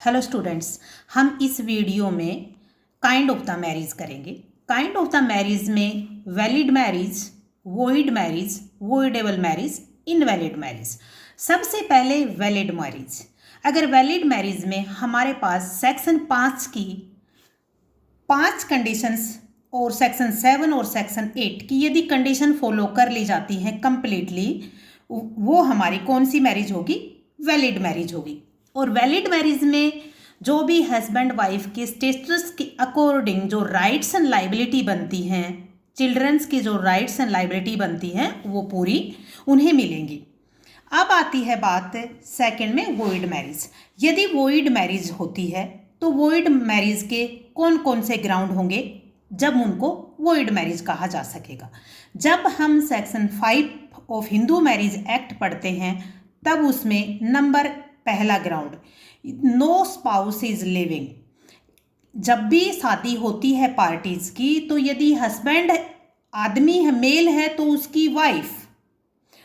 Hello students, हम इस video में काइंड ऑफ द मैरिज करेंगे। काइंड ऑफ द मैरिज में valid marriage, void marriage, voidable marriage, invalid marriage. सबसे पहले वैलिड मैरिज। अगर वैलिड मैरिज में हमारे पास सेक्शन 5 की 5 कंडीशंस और सेक्शन 7 और सेक्शन 8 की यदि कंडीशन फॉलो कर ली जाती हैं कंप्लीटली, वो हमारी कौन सी मैरिज होगी? वैलिड मैरिज होगी। और वैलिड मैरिज में जो भी हस्बैंड वाइफ के स्टेटस के अकॉर्डिंग जो राइट्स एंड लाइबिलिटी बनती हैं, चिल्ड्रंस की जो राइट्स एंड लाइबिलिटी बनती हैं, वो पूरी उन्हें मिलेंगी। अब आती है बात सेकंड में वॉइड मैरिज। यदि वॉइड मैरिज होती है तो वॉइड मैरिज के कौन कौन से ग्राउंड होंगे जब उनको वॉइड मैरिज कहा जा सकेगा? जब हम section 5 of Hindu Marriage Act पढ़ते हैं तब उसमें नंबर पहला ground, no spouse is living. जब भी शादी होती है पार्टीज की, तो यदि हस्बैंड आदमी है, मेल है, तो उसकी वाइफ,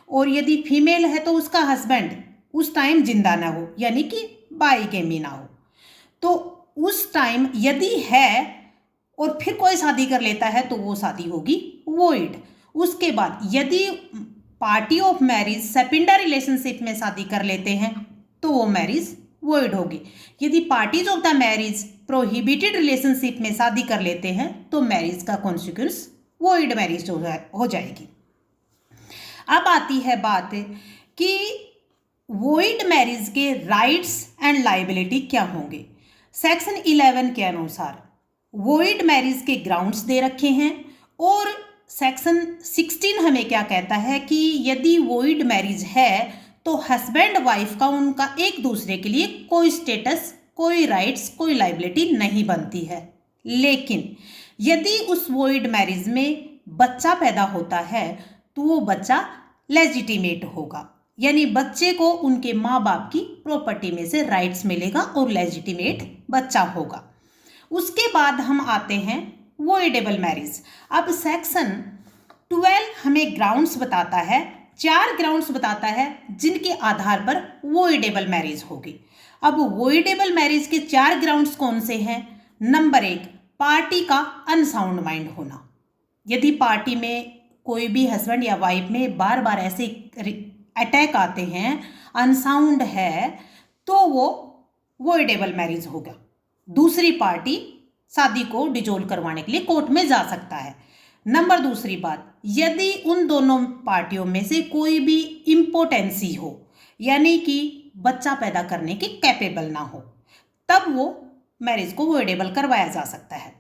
और यदि फीमेल है तो उसका हस्बैंड उस टाइम जिंदा ना हो, यानी कि बाईगेमी ना हो। तो उस टाइम यदि है और फिर कोई शादी कर लेता है तो वो शादी होगी वॉइड। उसके बाद यदि पार्टी ऑफ मैरिज सेपेंडर रिलेशनशिप में शादी कर लेते हैं तो वो मैरिज वॉइड होगी। यदि parties of the marriage prohibited relationship में शादी कर लेते हैं तो मैरिज का कॉन्सिक्वेंस वॉइड मैरिज हो जाएगी। अब आती है बात कि वॉइड मैरिज के राइट्स एंड लाइबिलिटी क्या होंगे। सेक्शन 11 के अनुसार वॉइड मैरिज के ग्राउंड्स दे रखे हैं, और सेक्शन 16 हमें क्या कहता है कि यदि वॉइड मैरिज है तो हस्बैंड वाइफ का उनका एक दूसरे के लिए कोई स्टेटस, कोई राइट्स, कोई लाइबिलिटी नहीं बनती है। लेकिन यदि उस वॉइड मैरिज में बच्चा पैदा होता है तो वो बच्चा लेजिटिमेट होगा, यानी बच्चे को उनके माँ बाप की प्रॉपर्टी में से राइट्स मिलेगा और लेजिटिमेट बच्चा होगा। उसके बाद हम आते हैं वॉइडेबल मैरिज। अब सेक्शन 12 हमें ग्राउंड्स बताता है, 4 ग्राउंड्स बताता है जिनके आधार पर वॉइडेबल मैरिज होगी। अब वॉइडेबल मैरिज के 4 ग्राउंड्स कौन से हैं? नंबर 1, पार्टी का अनसाउंड माइंड होना। यदि पार्टी में कोई भी हस्बैंड या वाइफ में बार बार ऐसे अटैक आते हैं, अनसाउंड है, तो वो वॉइडेबल मैरिज होगा। दूसरी पार्टी शादी को डिसॉल्व करवाने के लिए कोर्ट में जा सकता है। नंबर दूसरी बात, यदि उन दोनों पार्टियों में से कोई भी इम्पोटेंसी हो, यानी कि बच्चा पैदा करने की कैपेबल ना हो, तब वो मैरिज को वॉइडेबल करवाया जा सकता है।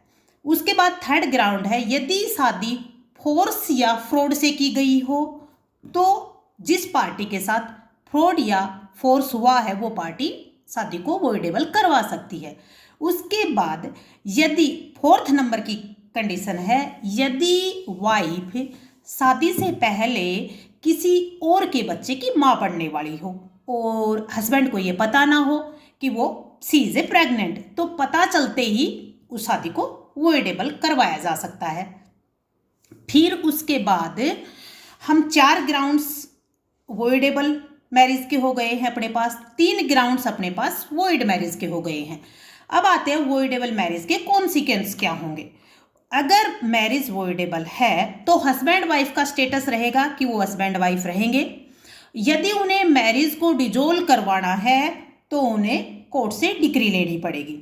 उसके बाद थर्ड ग्राउंड है, यदि शादी फोर्स या फ्रॉड से की गई हो, तो जिस पार्टी के साथ फ्रॉड या फोर्स हुआ है वो पार्टी शादी को वॉइडेबल करवा सकती है। उसके बाद यदि फोर्थ नंबर की कंडीशन है, यदि वाइफ शादी से पहले किसी और के बच्चे की माँ बनने वाली हो और हस्बैंड को ये पता ना हो कि वो सी इज ए प्रेग्नेंट, तो पता चलते ही उस शादी को वॉइडेबल करवाया जा सकता है। फिर उसके बाद हम 4 ग्राउंड्स वॉइडेबल मैरिज के हो गए हैं अपने पास, 3 ग्राउंड्स अपने पास वॉइड मैरिज के हो गए हैं। अब आते हैं वॉइडेबल मैरिज के कॉन्सिक्वेंस क्या होंगे। अगर मैरिज वॉइडेबल है तो हस्बैंड वाइफ का स्टेटस रहेगा कि वो हस्बैंड वाइफ रहेंगे। यदि उन्हें मैरिज को डिसॉल्व करवाना है तो उन्हें कोर्ट से डिक्री लेनी पड़ेगी।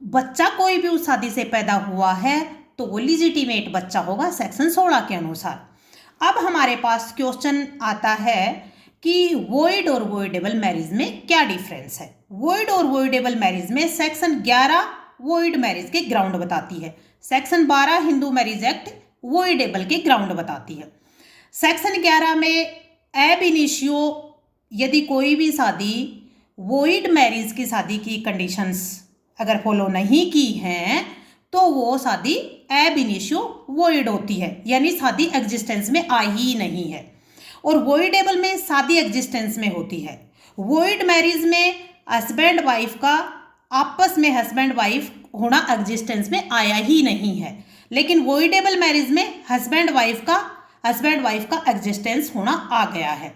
बच्चा कोई भी उस शादी से पैदा हुआ है तो वो लिजिटिमेट बच्चा होगा सेक्शन 16 के अनुसार। अब हमारे पास क्वेश्चन आता है कि वॉइड और वॉइडेबल मैरिज में क्या डिफरेंस है। वॉइड और वॉइडेबल मैरिज में सेक्शन 11 वॉइड मैरिज के ग्राउंड बताती है, section 12 Hindu Marriage act voidable के ग्राउंड बताती है। सेक्शन 11 में एब इनिशियो यदि कोई भी शादी वॉइड मैरिज की शादी की कंडीशंस अगर फॉलो नहीं की हैं तो वो शादी एब इनिशियो वॉइड होती है, यानी शादी एग्जिस्टेंस में आई ही नहीं है। और वॉइडेबल में शादी एग्जिस्टेंस में होती है। वॉइड मैरिज में हस्बैंड वाइफ का आपस में हस्बैंड वाइफ होना एग्जिस्टेंस में आया ही नहीं है, लेकिन वॉइडेबल मैरिज में हस्बैंड वाइफ का एग्जिस्टेंस होना आ गया है।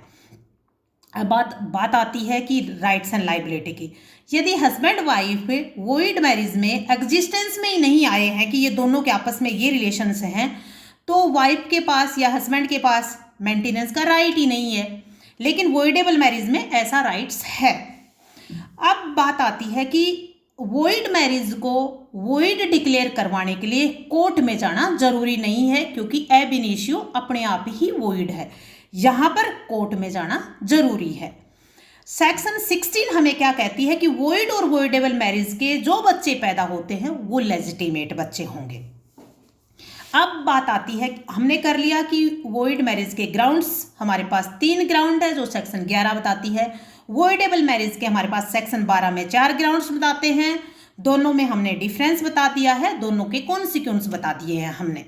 अब बात आती है कि राइट्स एंड लाइबिलिटी की। यदि हस्बैंड वाइफ वोइड मैरिज में एग्जिस्टेंस में ही नहीं आए हैं कि ये दोनों के आपस में ये रिलेशंस हैं, तो वाइफ के पास या हस्बैंड के पास मेंटेनेंस का राइट ही नहीं है। लेकिन वोइडेबल मैरिज में ऐसा राइट्स है। अब बात आती है कि वोइड मैरिज को वोइड डिक्लेयर करवाने के लिए कोर्ट में जाना जरूरी नहीं है, क्योंकि एब इनिशियो अपने आप ही वोइड है। यहाँ पर कोर्ट में जाना जरूरी है। सेक्शन 16 हमें क्या कहती है कि वोइड और वोइडेबल मैरिज के जो बच्चे पैदा होते हैं वो लेजिटिमेट बच्चे होंगे। अब बात आती है, हमने कर लिया कि वोइड मैरिज के ग्राउंड्स हमारे पास 3 ग्राउंड है जो सेक्शन 11 बताती है। वोइडेबल मैरिज के हमारे पास सेक्शन 12 में 4 ग्राउंड्स बताते हैं। दोनों में हमने डिफरेंस बता दिया है, दोनों के कॉन्सिक्वेंस बता दिए हैं हमने।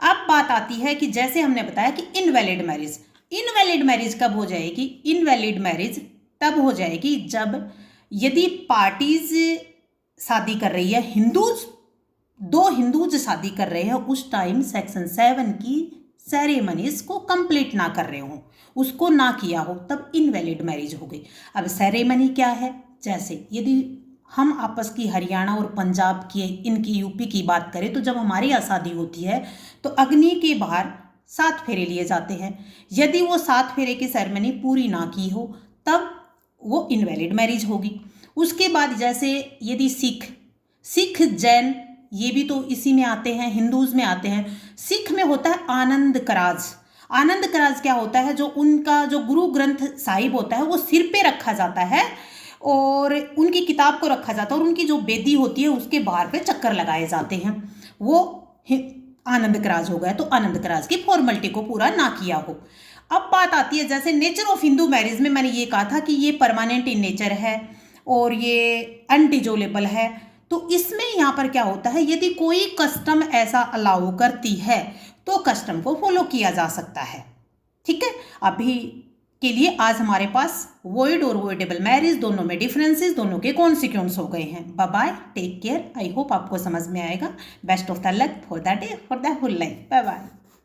अब बात आती है कि जैसे हमने बताया कि इनवैलिड मैरिज, इनवैलिड मैरिज कब हो जाएगी? इनवैलिड मैरिज तब हो जाएगी जब यदि पार्टीज शादी कर रही है, दो हिंदूज शादी कर रहे हैं, उस टाइम सेक्शन 7 की सेरेमनीज को कंप्लीट ना कर रहे हो, उसको ना किया हो, तब इनवैलिड मैरिज हो गई। अब सेरेमनी क्या है? जैसे यदि हम आपस की हरियाणा और पंजाब की, इनकी यूपी की बात करें, तो जब हमारी यहाँ शादी होती है तो अग्नि के बाहर 7 फेरे लिए जाते हैं। यदि वो 7 फेरे की सेरेमनी पूरी ना की हो तब वो इनवैलिड मैरिज होगी। उसके बाद जैसे यदि सिख जैन ये भी तो इसी में आते हैं, हिंदूज में आते हैं। सिख में होता है आनंद कराज। आनंद कराज क्या होता है? जो उनका जो गुरु ग्रंथ साहिब होता है वो सिर पे रखा जाता है और उनकी किताब को रखा जाता है और उनकी जो बेदी होती है उसके बाहर पे चक्कर लगाए जाते हैं, वो आनंद कराज हो गया। तो आनंद कराज की फॉर्मेलिटी को पूरा ना किया हो। अब बात आती है जैसे नेचर ऑफ हिंदू मैरिज में मैंने ये कहा था कि ये परमानेंट इन नेचर है और ये अनडिजोलेबल है। तो इसमें यहाँ पर क्या होता है, यदि कोई कस्टम ऐसा अलाउ करती है तो कस्टम को फॉलो किया जा सकता है। ठीक है, अभी के लिए आज हमारे पास वोइड और वोइडेबल मैरिज दोनों में डिफरेंसेस, दोनों के कॉन्सिक्वेंस हो गए हैं। Bye bye, take care. I hope आपको समझ में आएगा। Best of the luck for the day, for the whole life. Bye bye.